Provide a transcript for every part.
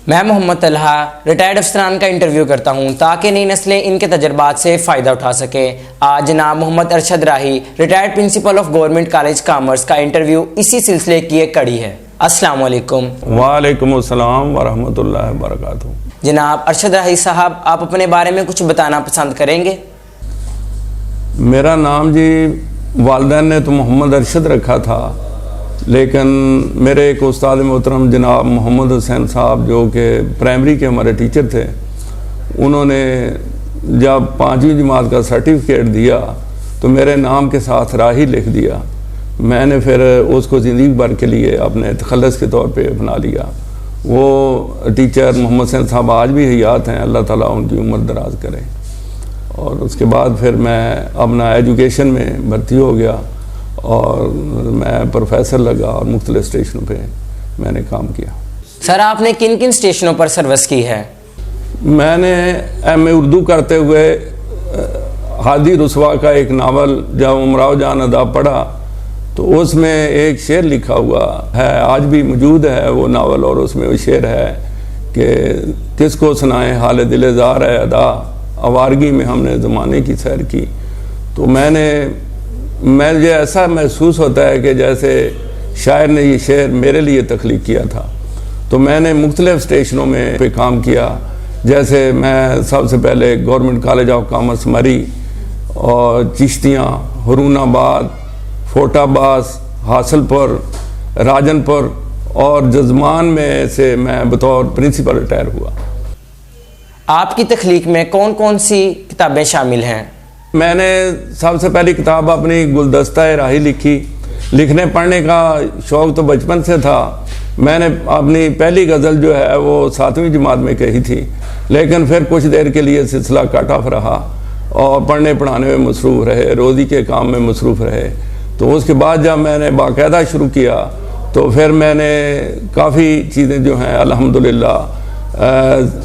میں محمد طلحہ ریٹائرڈ افسران کا انٹرویو کرتا ہوں تاکہ نئی نسلیں ان کے تجربات سے فائدہ اٹھا سکیں۔ آج جناب Muhammad Arshad Rahi retired principal of government college commerce کا انٹرویو اسی سلسلے کی ایک کڑی ہے۔ السلام علیکم۔ وعلیکم السلام ورحمۃ اللہ وبرکاتہ۔ جناب ارشد راہی صاحب، آپ اپنے بارے میں کچھ بتانا پسند کریں گے؟ میرا نام جی والدین نے تو محمد ارشد رکھا تھا، لیکن میرے ایک استاد محترم جناب محمد حسین صاحب جو کہ پرائمری کے ہمارے ٹیچر تھے، انہوں نے جب 5ویں جماعت کا سرٹیفکیٹ دیا تو میرے نام کے ساتھ راہی لکھ دیا۔ میں نے پھر اس کو زندگی بھر کے لیے اپنے تخلص کے طور پہ اپنا لیا۔ وہ ٹیچر محمد حسین صاحب آج بھی حیات ہیں، اللہ تعالیٰ ان کی عمر دراز کرے۔ اور اس کے بعد پھر میں اپنا ایجوکیشن میں بھرتی ہو گیا اور میں پروفیسر لگا اور مختلف اسٹیشنوں پہ میں نے کام کیا۔ سر، آپ نے کن کن اسٹیشنوں پر سروس کی ہے؟ میں نے ایم اے اردو کرتے ہوئے ہادی رسوا کا ایک ناول جب امراؤ جان ادا پڑھا تو اس میں ایک شعر لکھا ہوا ہے، آج بھی موجود ہے وہ ناول، اور اس میں وہ شعر ہے کہ کس کو سنائیں حال دل زار ہے ادا، آوارگی میں ہم نے زمانے کی سیر کی۔ تو مجھے ایسا محسوس ہوتا ہے کہ جیسے شاعر نے یہ شعر میرے لیے تخلیق کیا تھا۔ تو میں نے مختلف اسٹیشنوں میں پہ کام کیا، جیسے میں سب سے پہلے گورنمنٹ کالج آف کامرس مری اور چشتیاں، ہرون آباد، فورٹ عباس، حاصل پور، راجن پور اور جزمان میں سے میں بطور پرنسپل ریٹائر ہوا۔ آپ کی تخلیق میں کون کون سی کتابیں شامل ہیں؟ میں نے سب سے پہلی کتاب اپنی گلدستہ راہی لکھی۔ لکھنے پڑھنے کا شوق تو بچپن سے تھا۔ میں نے اپنی پہلی غزل جو ہے وہ 7ویں جماعت میں کہی تھی، لیکن پھر کچھ دیر کے لیے سلسلہ کٹ آف رہا اور پڑھنے پڑھانے میں مصروف رہے، روزی کے کام میں مصروف رہے۔ تو اس کے بعد جب میں نے باقاعدہ شروع کیا تو پھر میں نے کافی چیزیں جو ہیں الحمدللہ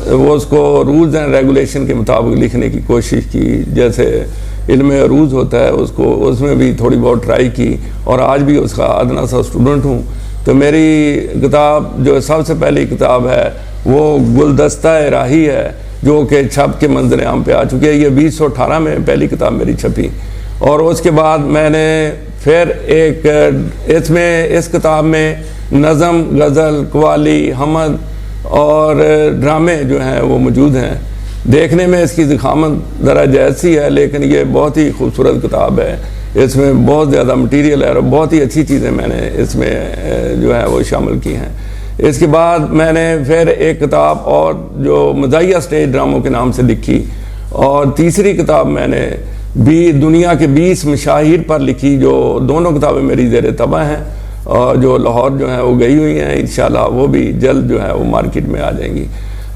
وہ اس کو رولز اینڈ ریگولیشن کے مطابق لکھنے کی کوشش کی، جیسے علم عروض ہوتا ہے اس میں بھی تھوڑی بہت ٹرائی کی، اور آج بھی اس کا ادنا سا اسٹوڈنٹ ہوں۔ تو میری کتاب جو سب سے پہلی کتاب ہے وہ گلدستہ راہی ہے، جو کہ چھپ کے منظر عام پہ آ چکی ہے۔ یہ 2018 میں پہلی کتاب میری چھپی، اور اس کے بعد میں نے پھر اس کتاب میں نظم، غزل، قوالی، حمد اور ڈرامے جو ہیں وہ موجود ہیں۔ دیکھنے میں اس کی ضخامت ذرا جیسی ہے، لیکن یہ بہت ہی خوبصورت کتاب ہے۔ اس میں بہت زیادہ مٹیریل ہے اور بہت ہی اچھی چیزیں میں نے اس میں جو ہے وہ شامل کی ہیں۔ اس کے بعد میں نے پھر ایک کتاب اور جو مزاحیہ سٹیج ڈراموں کے نام سے لکھی، اور تیسری کتاب میں نے دنیا کے 20 مشاہیر پر لکھی، جو دونوں کتابیں میری زیر طبع ہیں اور جو لاہور جو ہیں وہ گئی ہوئی ہیں، انشاءاللہ وہ بھی جلد جو ہے وہ مارکیٹ میں آ جائیں گی۔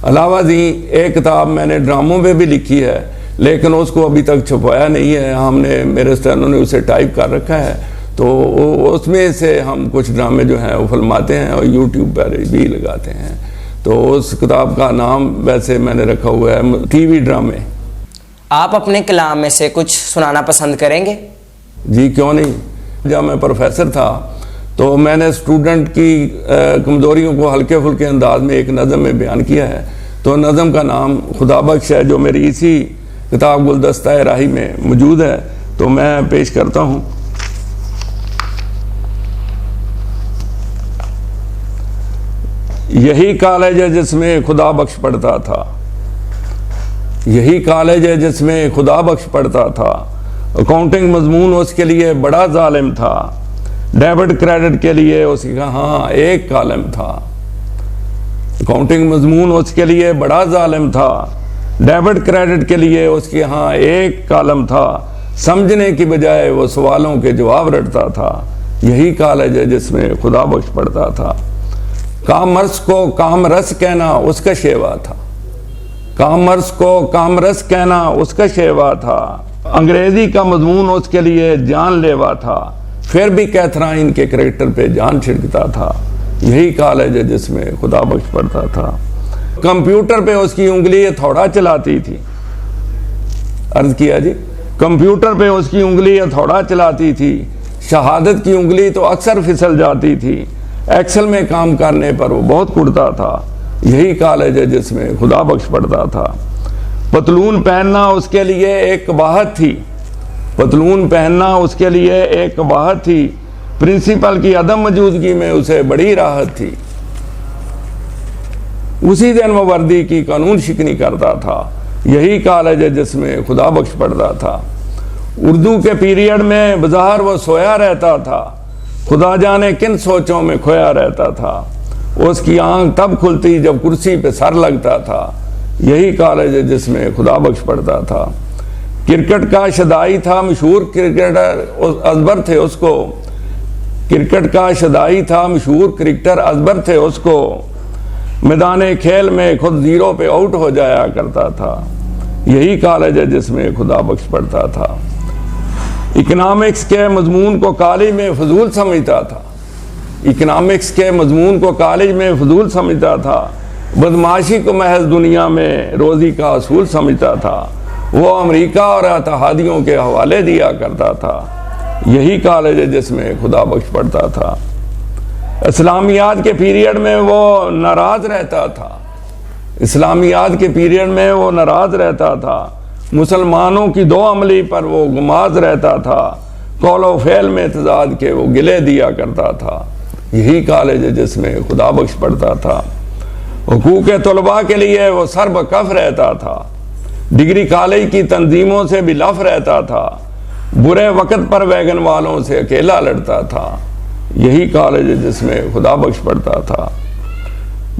علاوہ ازیں ایک کتاب میں نے ڈراموں پہ بھی لکھی ہے، لیکن اس کو ابھی تک چھپوایا نہیں ہے۔ ہم نے میرے اسٹینوں نے اسے ٹائپ کر رکھا ہے، تو اس میں سے ہم کچھ ڈرامے جو ہیں وہ فلماتے ہیں اور یوٹیوب پر بھی لگاتے ہیں۔ تو اس کتاب کا نام ویسے میں نے رکھا ہوا ہے ٹی وی ڈرامے۔ آپ اپنے کلام میں سے کچھ سنانا پسند کریں گے؟ جی کیوں نہیں۔ جب میں پروفیسر تھا تو میں نے اسٹوڈنٹ کی کمزوریوں کو ہلکے پھلکے انداز میں ایک نظم میں بیان کیا ہے۔ تو نظم کا نام خدا بخش ہے، جو میری اسی کتاب گلدستہ راہی میں موجود ہے، تو میں پیش کرتا ہوں۔ یہی کالج ہے جس میں خدا بخش پڑھتا تھا، یہی کالج ہے جس میں خدا بخش پڑھتا تھا، اکاؤنٹنگ مضمون اس کے لیے بڑا ظالم تھا، ڈیبٹ کریڈٹ کے لیے اس کا ہاں ایک کالم تھا، اکاؤنٹنگ مضمون اس کے لیے بڑا ظالم تھا، ڈیبٹ کریڈٹ کے لیے اس کے ہاں ایک کالم تھا، سمجھنے کی بجائے وہ سوالوں کے جواب رٹتا تھا، یہی کالج ہے جس میں خدا بخش پڑھتا تھا۔ کامرس کو کامرس کہنا اس کا شیوا تھا، کامرس کو کامرس کہنا اس کا شیوا تھا، انگریزی کا مضمون اس کے لیے جان لیوا تھا، پھر بھی کیتھرائن کے کریکٹر پہ جان چھڑکتا تھا، یہی کالج ہے جس میں خدا بخش پڑھتا تھا۔ کمپیوٹر پہ اس کی انگلی تھوڑا چلاتی تھی، عرض کیا جی، کمپیوٹر پہ اس کی انگلی تھوڑا چلاتی تھی، شہادت کی انگلی تو اکثر پھسل جاتی تھی، ایکسل میں کام کرنے پر وہ بہت کڑتا تھا، یہی کالج ہے جس میں خدا بخش پڑھتا تھا۔ پتلون پہننا اس کے لیے ایک قباحت تھی، پتلون پہننا اس کے لیے ایک قباحت تھی، پرنسپل کی عدم موجودگی میں اسے بڑی راحت تھی۔ اسی دن وہ وردی کی قانون شکنی کرتا تھا۔ یہی کالج ہے جس میں خدا بخش پڑھتا تھا۔ اردو کے پیریڈ میں بظاہر وہ سویا رہتا تھا، خدا جانے کن سوچوں میں کھویا رہتا تھا۔ اس کی آنکھ تب کھلتی جب کرسی پہ سر لگتا تھا۔ یہی کالج ہے جس میں خدا بخش پڑھتا تھا۔ کرکٹ کا شدائی تھا، مشہور کرکٹر ازبر تھے اس کو، کرکٹ کا شدائی تھا، مشہور کرکٹر ازبر تھے اس کو، میدان کھیل میں خود زیرو پہ آؤٹ ہو جایا کرتا تھا۔ یہی کالج ہے جس میں خدا بخش پڑھتا تھا۔ اکنامکس کے مضمون کو کالج میں فضول سمجھتا تھا، اکنامکس کے مضمون کو کالج میں فضول سمجھتا تھا، بدمعاشی کو محض دنیا میں روزی کا اصول سمجھتا تھا۔ وہ امریکہ اور اتحادیوں کے حوالے دیا کرتا تھا۔ یہی کالج ہے جس میں خدا بخش پڑھتا تھا۔ اسلامیات کے پیریڈ میں وہ ناراض رہتا تھا، اسلامیات کے پیریڈ میں وہ ناراض رہتا تھا، مسلمانوں کی دو عملی پر وہ گماز رہتا تھا، قول و فعل میں تضاد کے وہ گلے دیا کرتا تھا۔ یہی کالج ہے جس میں خدا بخش پڑھتا تھا۔ حقوق طلباء کے لیے وہ سر بکف رہتا تھا، ڈگری کالج کی تنظیموں سے بھی لف رہتا تھا، برے وقت پر ویگن والوں سے اکیلا لڑتا تھا۔ یہی کالج ہے جس میں خدا بخش پڑھتا تھا۔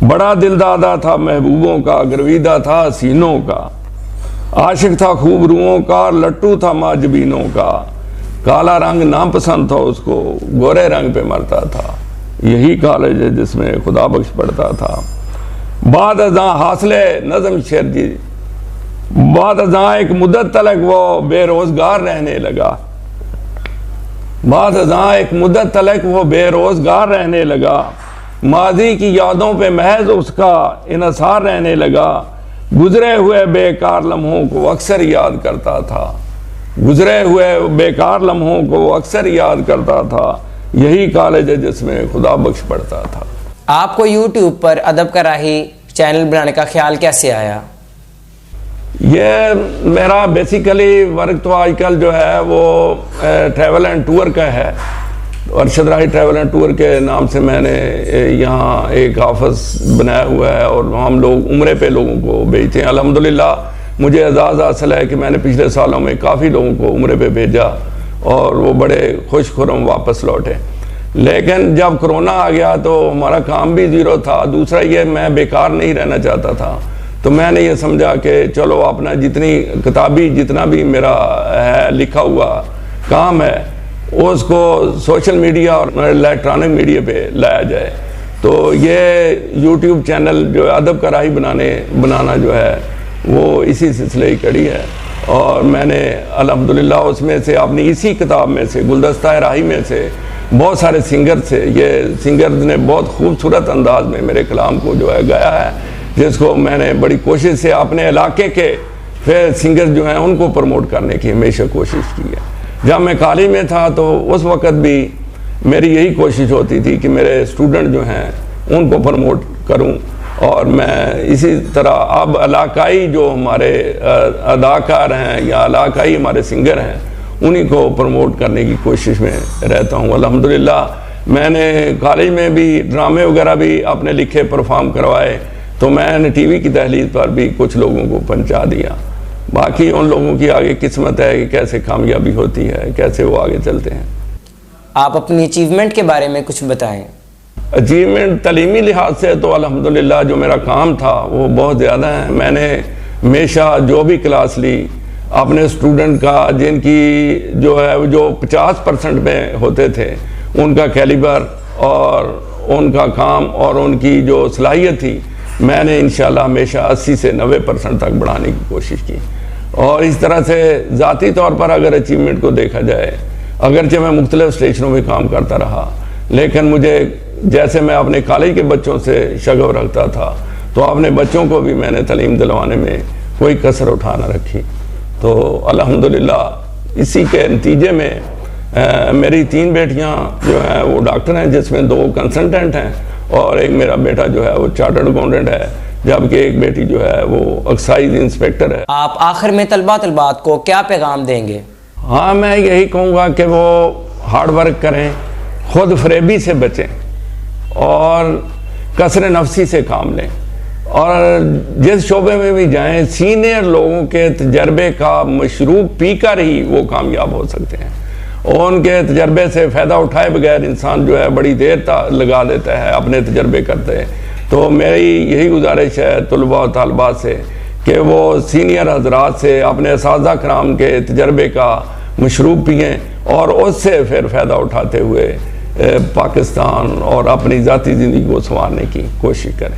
بڑا دل دادا تھا محبوبوں کا، گرویدہ تھا حسینوں کا، عاشق تھا خوب روحوں کا، لٹو تھا ماجبینوں کا، کالا رنگ ناپسند تھا اس کو، گورے رنگ پہ مرتا تھا۔ یہی کالج ہے جس میں خدا بخش پڑھتا تھا۔ بعد ازاں حاصلے نظم شیر جی، بعد ازاں ایک مدت تلک وہ بے روزگار رہنے لگا، بعد ازاں ایک مدت تلک وہ بے روزگار رہنے لگا، ماضی کی یادوں پہ محض اس کا انحصار رہنے لگا، گزرے ہوئے بیکار لمحوں کو اکثر یاد کرتا تھا، گزرے ہوئے بیکار لمحوں کو اکثر یاد کرتا تھا۔ یہی کالج ہے جس میں خدا بخش پڑھتا تھا۔ آپ کو یوٹیوب پر ادب کا راہی چینل بنانے کا خیال کیسے آیا؟ یہ میرا بیسیکلی ورک تو آج کل جو ہے وہ ٹریول اینڈ ٹور کا ہے، ارشد راہی ٹریول اینڈ ٹور کے نام سے میں نے یہاں ایک آفس بنایا ہوا ہے اور ہم لوگ عمرے پہ لوگوں کو بھیجتے ہیں۔ الحمدللہ مجھے اعزاز حاصل ہے کہ میں نے پچھلے سالوں میں کافی لوگوں کو عمرے پہ بھیجا اور وہ بڑے خوش خرم واپس لوٹے۔ لیکن جب کرونا آ گیا تو ہمارا کام بھی زیرو تھا، دوسرا یہ میں بیکار نہیں رہنا چاہتا تھا، تو میں نے یہ سمجھا کہ چلو اپنا جتنی کتابی جتنا بھی میرا ہے لکھا ہوا کام ہے اس کو سوشل میڈیا اور الیکٹرانک میڈیا پہ لایا جائے۔ تو یہ یوٹیوب چینل جو ہے ادب کا راہی بنانا جو ہے وہ اسی سلسلے کی کڑی ہے، اور میں نے الحمدللہ اس میں سے اپنی اسی کتاب میں سے گلدستہ راہی میں سے بہت سارے سنگر سے، یہ سنگرز نے بہت خوبصورت انداز میں میرے کلام کو جو ہے گایا ہے، جس کو میں نے بڑی کوشش سے اپنے علاقے کے پھر سنگر جو ہیں ان کو پروموٹ کرنے کی ہمیشہ کوشش کی ہے۔ جب میں کالج میں تھا تو اس وقت بھی میری یہی کوشش ہوتی تھی کہ میرے اسٹوڈنٹ جو ہیں ان کو پروموٹ کروں، اور میں اسی طرح اب علاقائی جو ہمارے اداکار ہیں یا علاقائی ہمارے سنگر ہیں انہی کو پروموٹ کرنے کی کوشش میں رہتا ہوں۔ الحمدللہ میں نے کالج میں بھی ڈرامے وغیرہ بھی اپنے لکھے پرفارم کروائے، تو میں نے ٹی وی کی دہلیز پر بھی کچھ لوگوں کو پہنچا دیا۔ باقی ان لوگوں کی آگے قسمت ہے کہ کیسے کامیابی ہوتی ہے، کیسے وہ آگے چلتے ہیں۔ آپ اپنی اچیومنٹ کے بارے میں کچھ بتائیں۔ اچیومنٹ تعلیمی لحاظ سے تو الحمدللہ جو میرا کام تھا وہ بہت زیادہ ہے۔ میں نے ہمیشہ جو بھی کلاس لی اپنے اسٹوڈنٹ کا، جن کی جو ہے جو 50% میں ہوتے تھے، ان کا کیلیبر اور ان کا کام اور ان کی جو صلاحیت تھی، میں نے انشاءاللہ ہمیشہ 80 سے 90% تک بڑھانے کی کوشش کی۔ اور اس طرح سے ذاتی طور پر اگر اچیومنٹ کو دیکھا جائے، اگرچہ میں مختلف اسٹیشنوں میں کام کرتا رہا، لیکن مجھے جیسے میں اپنے کالج کے بچوں سے شغف رکھتا تھا، تو اپنے بچوں کو بھی میں نے تعلیم دلوانے میں کوئی کسر اٹھا نہ رکھی۔ تو الحمدللہ اسی کے نتیجے میں میری 3 بیٹیاں جو ہیں وہ ڈاکٹر ہیں، جس میں 2 کنسلٹنٹ ہیں اور ایک میرا بیٹا جو ہے وہ چارٹرڈ اکاؤنٹنٹ ہے، جبکہ ایک بیٹی جو ہے وہ ایکسائز انسپیکٹر ہے۔ آپ آخر میں طلبات کو کیا پیغام دیں گے؟ ہاں، میں یہی کہوں گا کہ وہ ہارڈ ورک کریں، خود فریبی سے بچیں اور کثر نفسی سے کام لیں، اور جس شعبے میں بھی جائیں سینئر لوگوں کے تجربے کا مشروب پی کر ہی وہ کامیاب ہو سکتے ہیں، اور ان کے تجربے سے فائدہ اٹھائے بغیر انسان جو ہے بڑی دیر لگا دیتا ہے اپنے تجربے کرتے ہیں۔ تو میری یہی گزارش ہے طلباء و طالبات سے کہ وہ سینئر حضرات سے، اپنے اساتذہ کرام کے تجربے کا مشروب پئیں اور اس سے پھر فائدہ اٹھاتے ہوئے پاکستان اور اپنی ذاتی زندگی کو سنوارنے کی کوشش کریں۔